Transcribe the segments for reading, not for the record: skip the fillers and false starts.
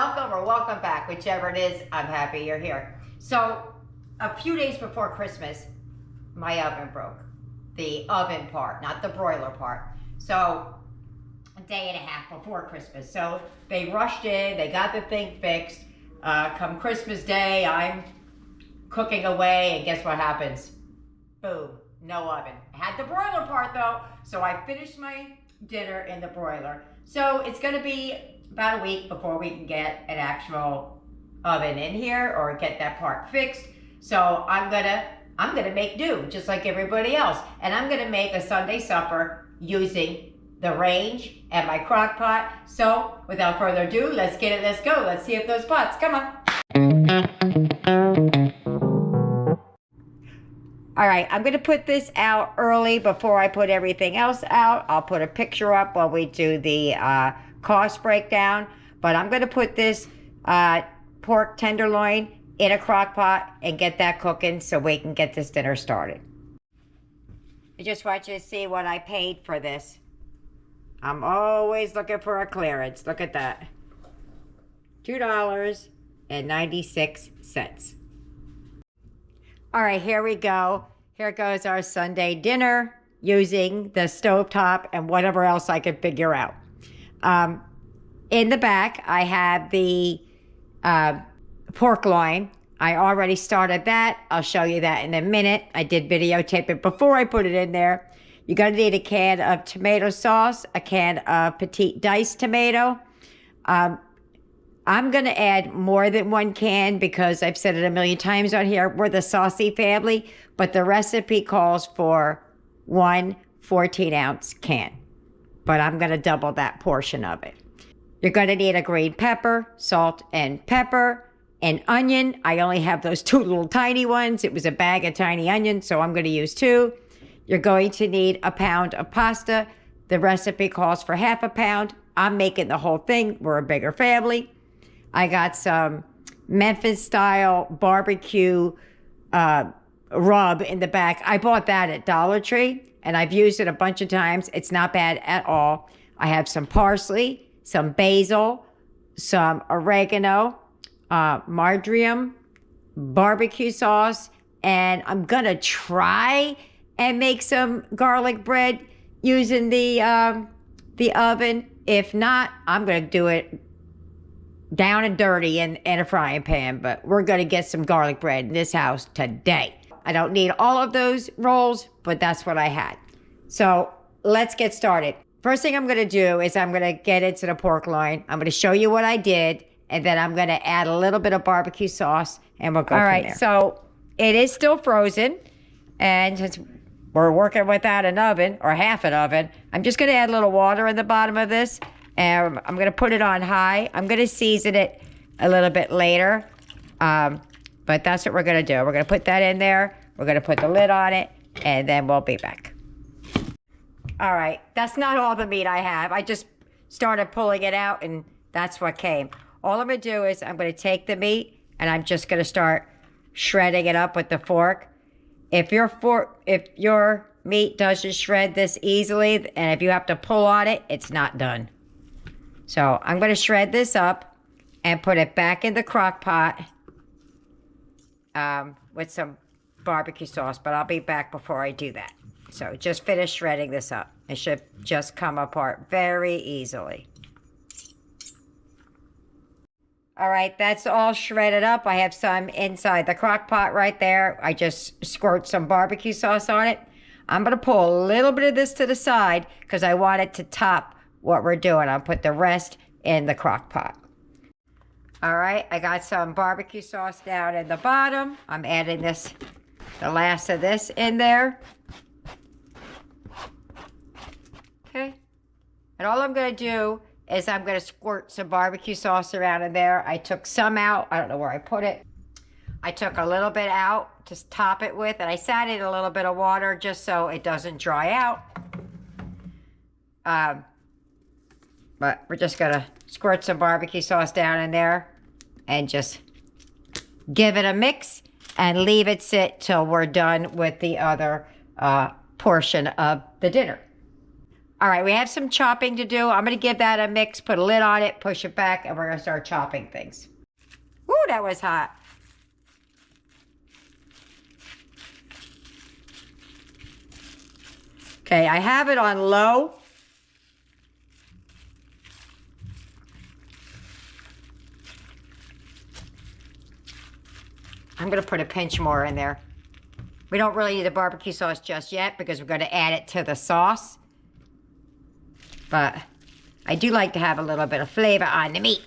welcome or welcome back, whichever it is. I'm happy you're here. So a few days before Christmas, my oven broke. The oven part, not the broiler part. So a day and a half before Christmas. So they rushed in, they got the thing fixed. Come Christmas Day, I'm cooking away, and guess what happens? Boom, no oven. I had the broiler part though, so I finished my dinner in the broiler. So it's gonna be about a week before we can get an actual oven in here or get that part fixed. So I'm gonna make do just like everybody else, and I'm gonna make a Sunday supper using the range and my crock pot. So without further ado, let's get it, let's go. Let's see if those pots, come on. All right, I'm gonna put this out early before I put everything else out. I'll put a picture up while we do the cost breakdown, but I'm gonna put this pork tenderloin in a crock pot and get that cooking so we can get this dinner started. I just want you to see what I paid for this. I'm always looking for a clearance. Look at that. $2.96. All right, here we go. Here goes our Sunday dinner using the stovetop and whatever else I could figure out. In the back, I have the pork loin. I already started that. I'll show you that in a minute. I did videotape it before I put it in there. You're gonna need a can of tomato sauce, a can of Petite Diced Tomato. I'm gonna add more than one can because I've said it a million times on here. We're the Sauté family, but the recipe calls for one 14-ounce can. But I'm gonna double that portion of it. You're gonna need a green pepper, salt and pepper, an onion. I only have those two little tiny ones. It was a bag of tiny onions, so I'm gonna use two. You're going to need a pound of pasta. The recipe calls for half a pound. I'm making the whole thing. We're a bigger family. I got some Memphis style BBQ rub in the back. I bought that at Dollar Tree and I've used it a bunch of times. It's not bad at all. I have some parsley, some basil, some oregano, marjoram, barbecue sauce, and I'm gonna try and make some garlic bread using the oven. If not, I'm gonna do it down and dirty in a frying pan, but we're gonna get some garlic bread in this house today. I don't need all of those rolls, but that's what I had. So let's get started. First thing I'm gonna do is I'm gonna get into the pork loin. I'm gonna show you what I did, and then I'm gonna add a little bit of barbecue sauce, and we'll go from there. All right, so it is still frozen, and since we're working without an oven, or half an oven, I'm just gonna add a little water in the bottom of this, and I'm gonna put it on high. I'm gonna season it a little bit later, but that's what we're gonna do. We're gonna put that in there, we're gonna put the lid on it, and then we'll be back. All right, that's not all the meat I have. I just started pulling it out, and that's what came. All I'm gonna do is I'm gonna take the meat, and I'm just gonna start shredding it up with the fork. If your meat doesn't shred this easily, and if you have to pull on it, it's not done. So I'm gonna shred this up and put it back in the crock pot with some barbecue sauce, but I'll be back before I do that. So just finish shredding this up. It should just come apart very easily. All right, that's all shredded up. I have some inside the crock pot right there. I just squirt some barbecue sauce on it. I'm gonna pull a little bit of this to the side because I want it to top what we're doing. I'll put the rest in the crock pot. All right, I got some barbecue sauce down in the bottom. I'm adding the last of this in there. Okay, and all I'm gonna do is I'm gonna squirt some barbecue sauce around in there. I took some out, I don't know where I put it. I took a little bit out to top it with, and I sat in a little bit of water just so it doesn't dry out. But we're just gonna squirt some barbecue sauce down in there and just give it a mix and leave it sit till we're done with the other portion of the dinner. All right, we have some chopping to do. I'm going to give that a mix, put a lid on it, push it back, and we're going to start chopping things. Ooh, that was hot. Okay, I have it on low. I'm going to put a pinch more in there. We don't really need the barbecue sauce just yet because we're going to add it to the sauce. But I do like to have a little bit of flavor on the meat.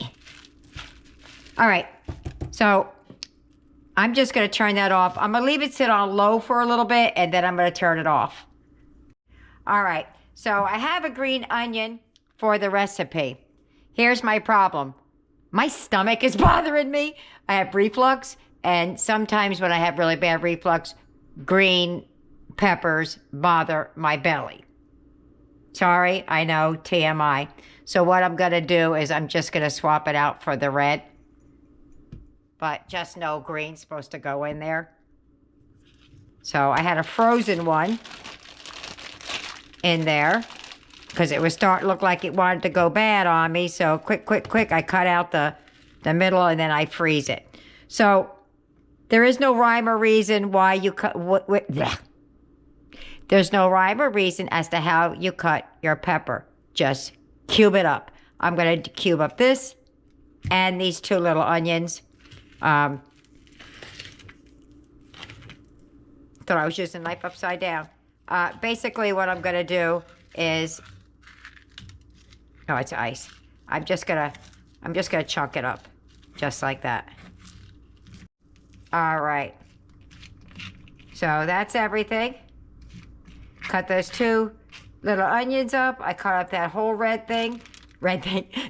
All right, so I'm just going to turn that off. I'm going to leave it sit on low for a little bit, and then I'm going to turn it off. All right, so I have a green onion for the recipe. Here's my problem. My stomach is bothering me. I have reflux, and sometimes when I have really bad reflux, green peppers bother my belly. Sorry, I know, TMI. So what I'm going to do is I'm just going to swap it out for the red. But just know green's supposed to go in there. So I had a frozen one in there because it was starting to look like it wanted to go bad on me. So quick, I cut out the middle and then I freeze it. So there is no rhyme or reason why you cut... There's no rhyme or reason as to how you cut your pepper. Just cube it up. I'm going to cube up this and these two little onions. Thought I was using a knife upside down. Basically what I'm going to do is... Oh, it's ice. I'm just gonna chunk it up. Just like that. All right. So that's everything. Cut those two little onions up. I cut up that whole the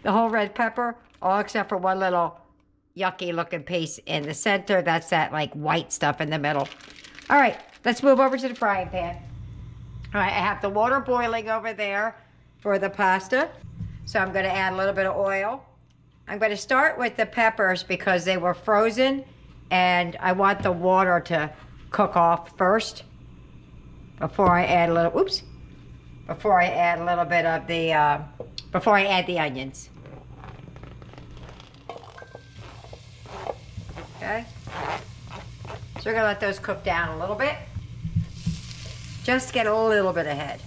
whole red pepper, all except for one little yucky looking piece in the center. That's that like white stuff in the middle. All right, let's move over to the frying pan. All right, I have the water boiling over there for the pasta. So I'm gonna add a little bit of oil. I'm gonna start with the peppers because they were frozen and I want the water to cook off first. Before I add a little bit of the, before I add the onions. Okay. So we're gonna let those cook down a little bit. Just get a little bit ahead.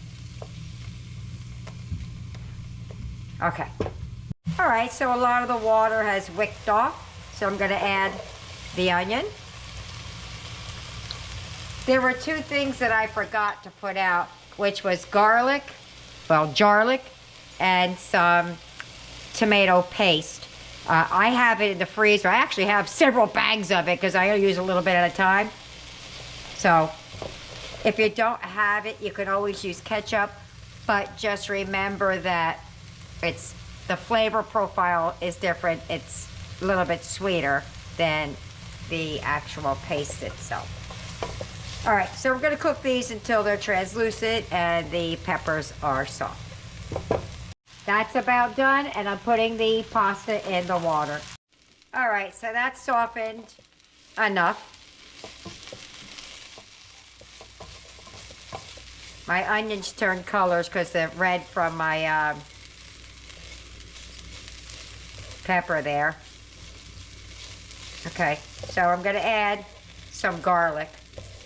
Okay. All right, so a lot of the water has wicked off. So I'm gonna add the onion. There were two things that I forgot to put out, which was garlic, jarlic, and some tomato paste. I have it in the freezer. I actually have several bags of it because I only use a little bit at a time. So if you don't have it, you can always use ketchup, but just remember that the flavor profile is different. It's a little bit sweeter than the actual paste itself. All right, so we're gonna cook these until they're translucent and the peppers are soft. That's about done, and I'm putting the pasta in the water. All right, so that's softened enough. My onions turned colors because they're red from my pepper there. Okay, so I'm gonna add some garlic.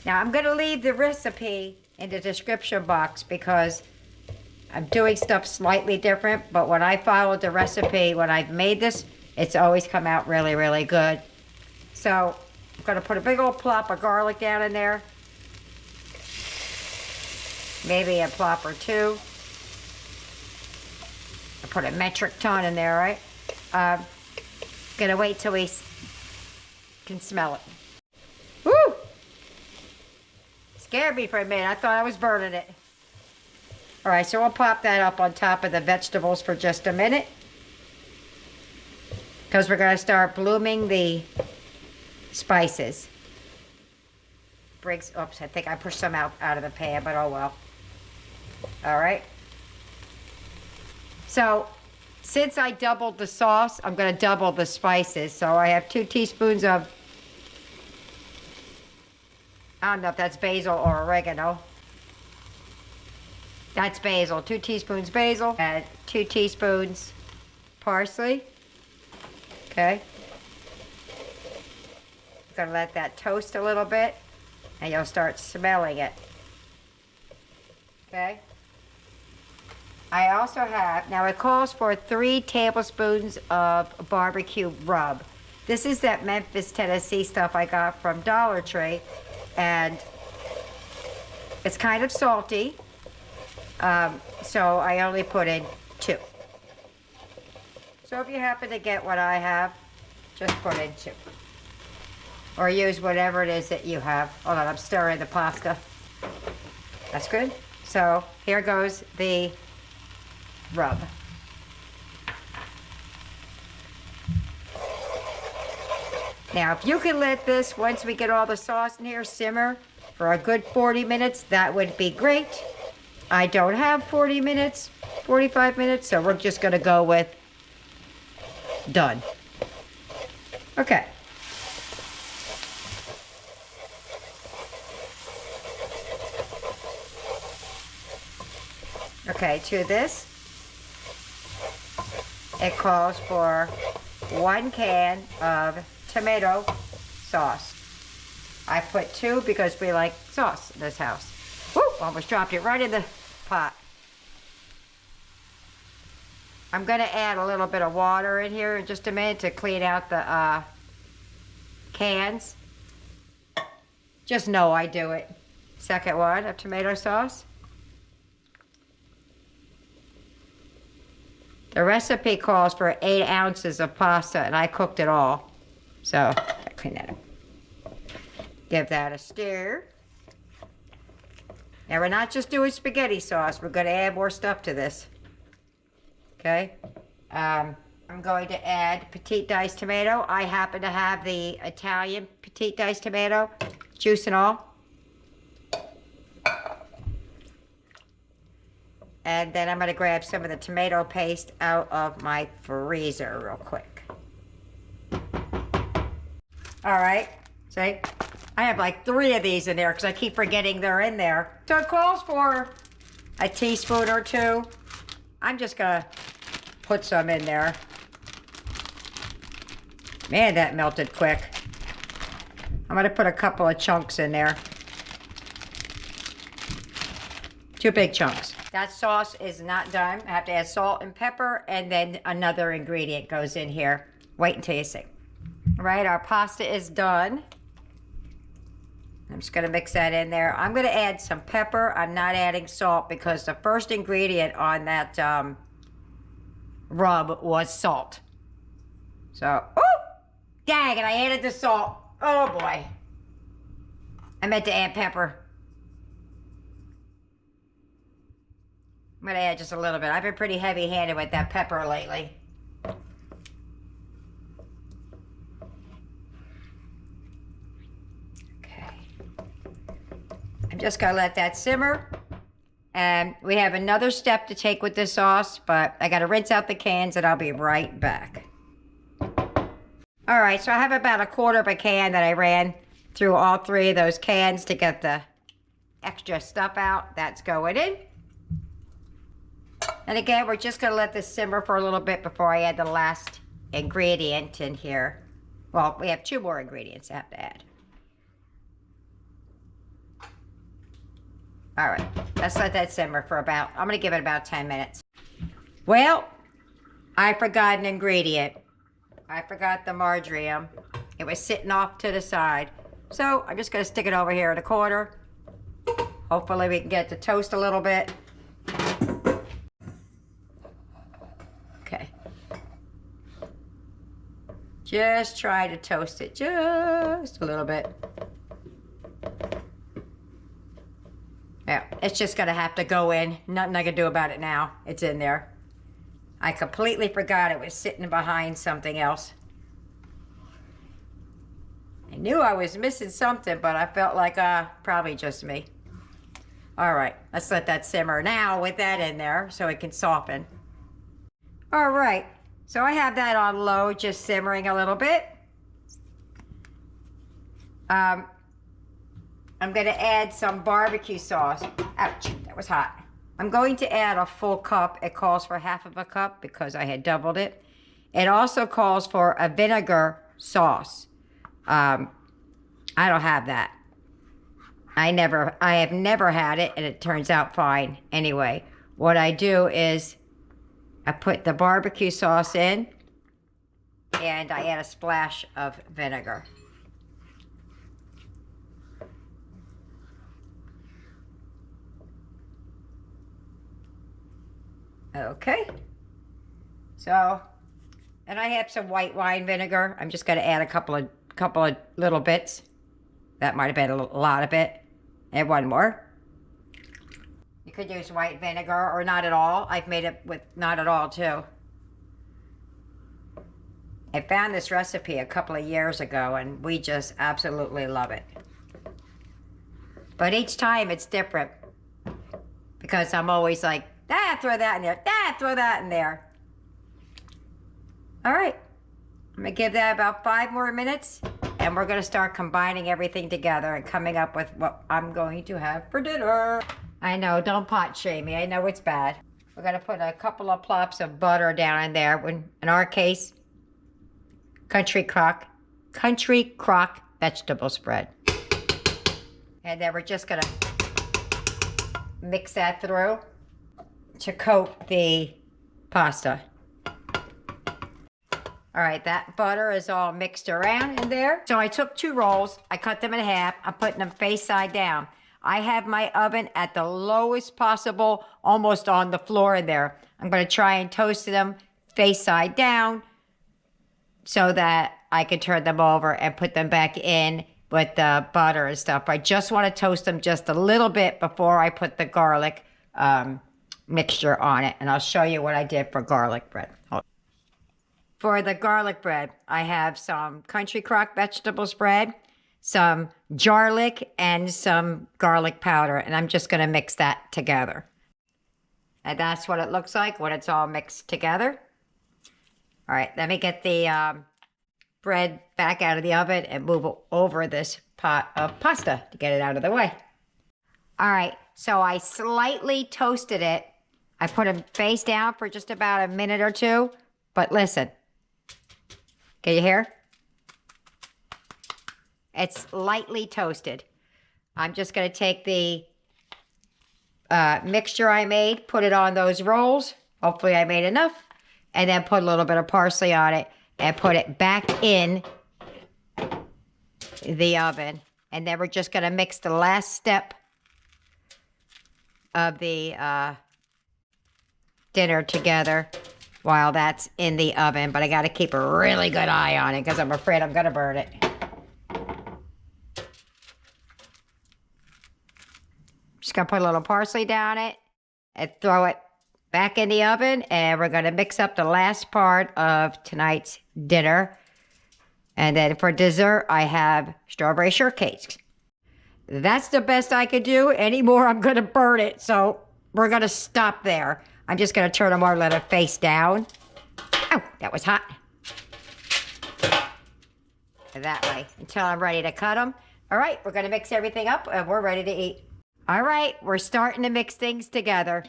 Now I'm gonna leave the recipe in the description box because I'm doing stuff slightly different, but when I followed the recipe, when I've made this, it's always come out really, really good. So I'm gonna put a big old plop of garlic down in there. Maybe a plop or two. I put a metric ton in there, right? Gonna wait till we can smell it. Woo! Scared me for a minute. I thought I was burning it. All right, so we'll pop that up on top of the vegetables for just a minute because we're gonna start blooming the spices. Oops, I think I pushed some out of the pan, but oh well. All right. So since I doubled the sauce, I'm gonna double the spices. So I have 2 teaspoons of, I don't know if that's basil or oregano. That's basil. 2 teaspoons basil and 2 teaspoons parsley. Okay. Gonna let that toast a little bit and you'll start smelling it. Okay. I also have, now it calls for 3 tablespoons of barbecue rub. This is that Memphis, Tennessee stuff I got from Dollar Tree, and it's kind of salty, so I only put in 2. So if you happen to get what I have, just put in 2. Or use whatever it is that you have. Hold on, I'm stirring the pasta. That's good. So here goes the rub. Now, if you can let this, once we get all the sauce in here, simmer for a good 40 minutes, that would be great. I don't have 40 minutes, 45 minutes, so we're just gonna go with done. Okay. Okay, to this, it calls for 1 can of tomato sauce. I put 2 because we like sauce in this house. Woo! Almost dropped it right in the pot. I'm gonna add a little bit of water in here in just a minute to clean out the cans. Just know I do it. Second one of tomato sauce. The recipe calls for 8 ounces of pasta, and I cooked it all. So, I clean that up. Give that a stir. Now, we're not just doing spaghetti sauce. We're going to add more stuff to this. Okay? I'm going to add Petite Diced Tomato. I happen to have the Italian Petite Diced Tomato, juice and all. And then I'm going to grab some of the tomato paste out of my freezer real quick. All right, see? I have like 3 of these in there because I keep forgetting they're in there. So it calls for a teaspoon or 2. I'm just going to put some in there. Man, that melted quick. I'm going to put a couple of chunks in there. 2 big chunks. That sauce is not done. I have to add salt and pepper, and then another ingredient goes in here. Wait until you see. All right, our pasta is done. I'm just gonna mix that in there. I'm gonna add some pepper. I'm not adding salt because the first ingredient on that rub was salt. So, oh, dang it, I added the salt. Oh boy. I meant to add pepper. I'm gonna add just a little bit. I've been pretty heavy-handed with that pepper lately. Okay. I'm just gonna let that simmer. And we have another step to take with this sauce, but I gotta rinse out the cans and I'll be right back. All right, so I have about 1/4 of a can that I ran through all 3 of those cans to get the extra stuff out. That's going in. And again, we're just gonna let this simmer for a little bit before I add the last ingredient in here. Well, we have 2 more ingredients I have to add. All right, let's let that simmer for about, I'm gonna give it about 10 minutes. Well, I forgot an ingredient. I forgot the marjoram. It was sitting off to the side. So I'm just gonna stick it over here in the corner. Hopefully we can get the toast a little bit. Okay. Just try to toast it just a little bit. Yeah, it's just gonna have to go in. Nothing I can do about it now. It's in there. I completely forgot it was sitting behind something else. I knew I was missing something, but I felt like probably just me. All right, let's let that simmer now with that in there so it can soften. All right, so I have that on low, just simmering a little bit. I'm gonna add some barbecue sauce. Ouch, that was hot. I'm going to add a full cup. It calls for half of a cup because I had doubled it. It also calls for a vinegar sauce. I don't have that. I have never had it, and it turns out fine anyway. What I do is I put the barbecue sauce in, and I add a splash of vinegar. Okay. So, and I have some white wine vinegar. I'm just going to add a couple of little bits. That might have been a lot of it. And one more. You could use white vinegar or not at all. I've made it with not at all too. I found this recipe a couple of years ago and we just absolutely love it. But each time it's different because I'm always like, throw that in there, throw that in there. All right, I'm gonna give that about 5 more minutes and we're gonna start combining everything together and coming up with what I'm going to have for dinner. I know, don't pot shame me, I know it's bad. We're gonna put a couple of plops of butter down in there. In our case, country crock vegetable spread. And then we're just gonna mix that through to coat the pasta. All right, that butter is all mixed around in there. So I took 2 rolls, I cut them in half, I'm putting them face side down. I have my oven at the lowest possible, almost on the floor in there. I'm gonna try and toast them face side down so that I can turn them over and put them back in with the butter and stuff. I just wanna toast them just a little bit before I put the garlic mixture on it. And I'll show you what I did for garlic bread. For the garlic bread, I have some country crock vegetable spread, some garlic, and some garlic powder. And I'm just gonna mix that together. And that's what it looks like when it's all mixed together. All right, let me get the bread back out of the oven and move over this pot of pasta to get it out of the way. All right, so I slightly toasted it. I put them face down for just about a minute or 2, but listen. Can you hear? It's lightly toasted. I'm just going to take the mixture I made, put it on those rolls. Hopefully I made enough. And then put a little bit of parsley on it and put it back in the oven. And then we're just going to mix the last step of the dinner together while that's in the oven, but I got to keep a really good eye on it because I'm afraid I'm going to burn it. Just going to put a little parsley down it and throw it back in the oven, and we're going to mix up the last part of tonight's dinner. And then for dessert, I have strawberry shortcakes. That's the best I could do. Any more, I'm going to burn it, so we're going to stop there. I'm just going to turn them over, let it face down. Oh, that was hot. That way, until I'm ready to cut them. All right, we're going to mix everything up, and we're ready to eat. All right, we're starting to mix things together.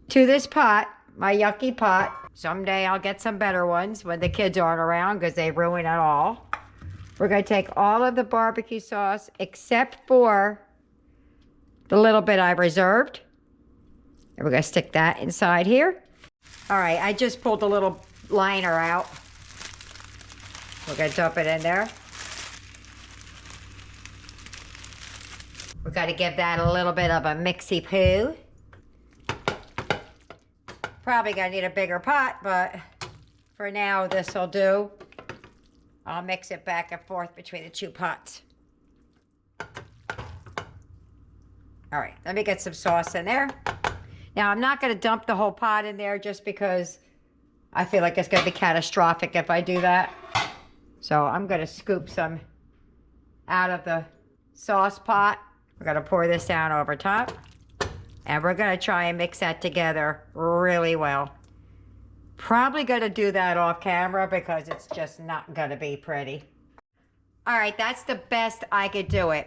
To this pot, my yucky pot. Someday I'll get some better ones when the kids aren't around because they ruin it all. We're going to take all of the barbecue sauce except for the little bit I reserved. And we're going to stick that inside here. All right, I just pulled the little liner out. We're going to dump it in there. We've got to give that a little bit of a mixy-poo. Probably going to need a bigger pot, but for now, this will do. I'll mix it back and forth between the 2 pots. All right, let me get some sauce in there. Now, I'm not going to dump the whole pot in there just because I feel like it's going to be catastrophic if I do that. So I'm going to scoop some out of the sauce pot. We're going to pour this down over top. And we're going to try and mix that together really well. Probably going to do that off camera because it's just not going to be pretty. All right, that's the best I could do it.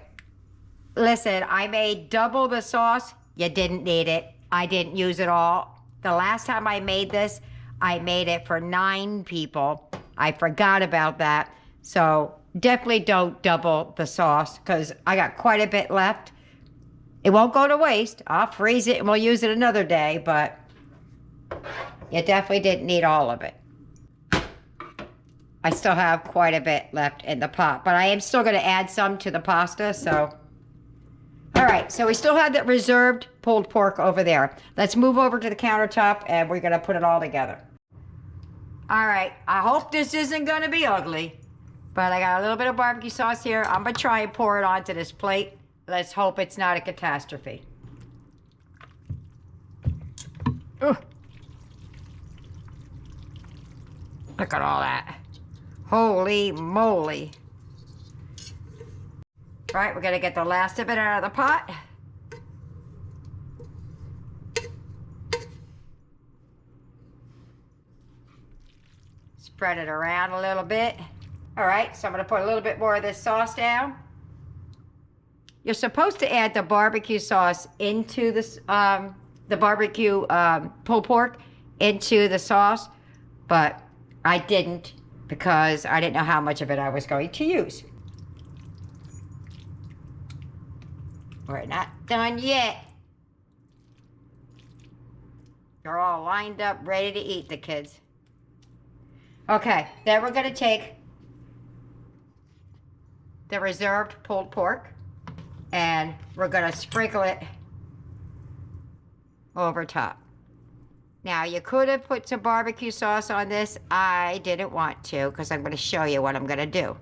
Listen, I made double the sauce You didn't need it. I didn't use it all. The last time I made this, I made it for 9 people. I forgot about that. So definitely don't double the sauce because I got quite a bit left. It won't go to waste. I'll freeze it and we'll use it another day, but you definitely didn't need all of it. I still have quite a bit left in the pot, but I am still going to add some to the pasta, so. All right, so we still have that reserved pulled pork over there. Let's move over to the countertop and we're going to put it all together. All right, I hope this isn't going to be ugly, but I got a little bit of barbecue sauce here. I'm going to try and pour it onto this plate. Let's hope it's not a catastrophe. Ugh. Look at all that. Holy moly. All right, we're gonna get the last of it out of the pot. Spread it around a little bit. All right, so I'm gonna put a little bit more of this sauce down. You're supposed to add the barbecue sauce into this, the barbecue pulled pork into the sauce, but I didn't because I didn't know how much of it I was going to use. We're not done yet. They're all lined up, ready to eat, the kids. Okay, then we're gonna take the reserved pulled pork and we're gonna sprinkle it over top. Now, you could have put some barbecue sauce on this. I didn't want to because I'm gonna show you what I'm gonna do.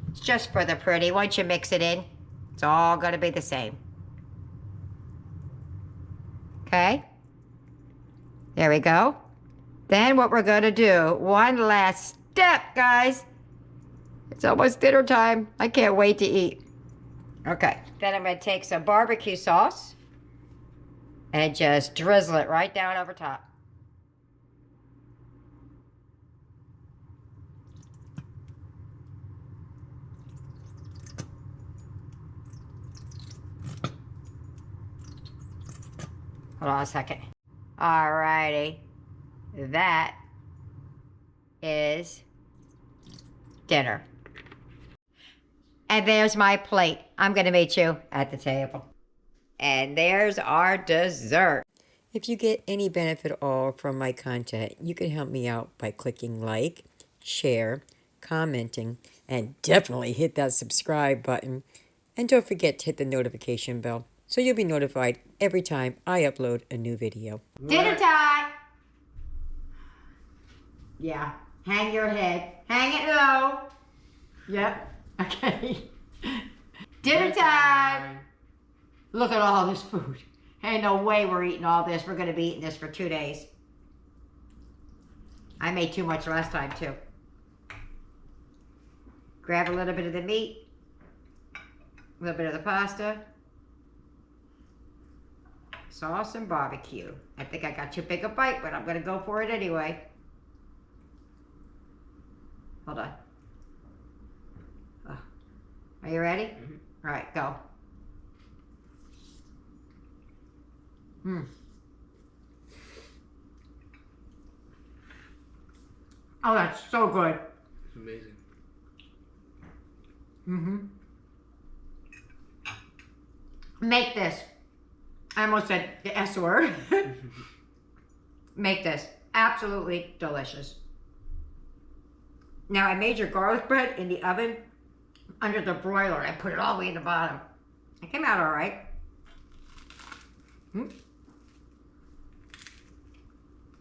It's just for the pretty. Once you mix it in, it's all gonna be the same. Okay? There we go. Then what we're gonna do, one last step, guys. It's almost dinner time. I can't wait to eat. Okay, then I'm gonna take some barbecue sauce and just drizzle it right down over top. Hold on a second. Alrighty. That is dinner. And there's my plate. I'm going to meet you at the table. And there's our dessert. If you get any benefit at all from my content, you can help me out by clicking like, share, commenting, and definitely hit that subscribe button. And don't forget to hit the notification bell so you'll be notified every time I upload a new video. Dinner time! Yeah, hang your head. Hang it low. Yep, okay. Dinner time! Look at all this food. Ain't no way we're eating all this. We're going to be eating this for 2 days. I made too much last time, too. Grab a little bit of the meat. A little bit of the pasta. Sauce and barbecue. I think I got too big a bite, but I'm going to go for it anyway. Hold on. Oh. Are you ready? Mm-hmm. All right, go. Oh, that's so good. It's amazing. Make this. I almost said the S word. Make this. Absolutely delicious. Now, I made your garlic bread in the oven under the broiler. I put it all the way in the bottom. It came out all right.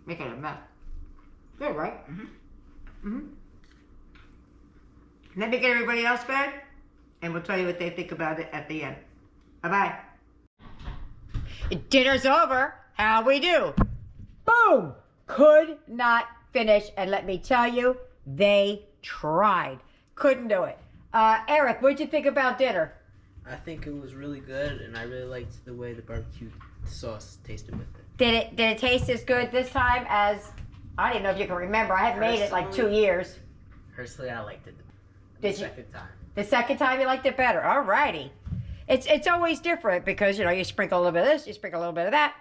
Making a mess. Good, right? Let me get everybody else fed, and we'll tell you what they think about it at the end. Bye-bye. Dinner's over. How we do? Boom! Could not finish, and let me tell you, they tried. Couldn't do it. Eric, what'd you think about dinner? I think it was really good, and I really liked the way the barbecue sauce tasted with it. Did it taste as good this time as, I didn't know if you can remember. I hadn't made it like 2 years. Personally, I liked it the second time. The second time you liked it better. All righty. it's always different because, you sprinkle a little bit of this, you sprinkle a little bit of that.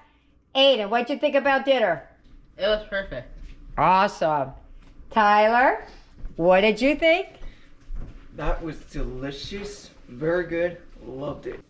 Aiden, what'd you think about dinner? It was perfect. Awesome. Tyler, what did you think? That was delicious. Very good. Loved it.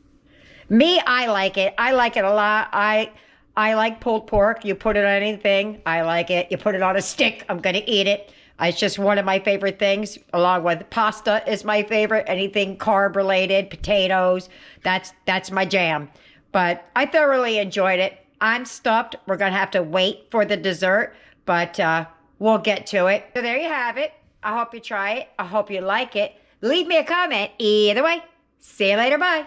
Me, I like it. I like it a lot. I like pulled pork. You put it on anything, I like it. You put it on a stick, I'm going to eat it. It's just one of my favorite things, along with pasta is my favorite. Anything carb related, potatoes, that's my jam. But I thoroughly enjoyed it. I'm stuffed. We're going to have to wait for the dessert, but we'll get to it. So there you have it. I hope you try it. I hope you like it. Leave me a comment. Either way, see you later. Bye.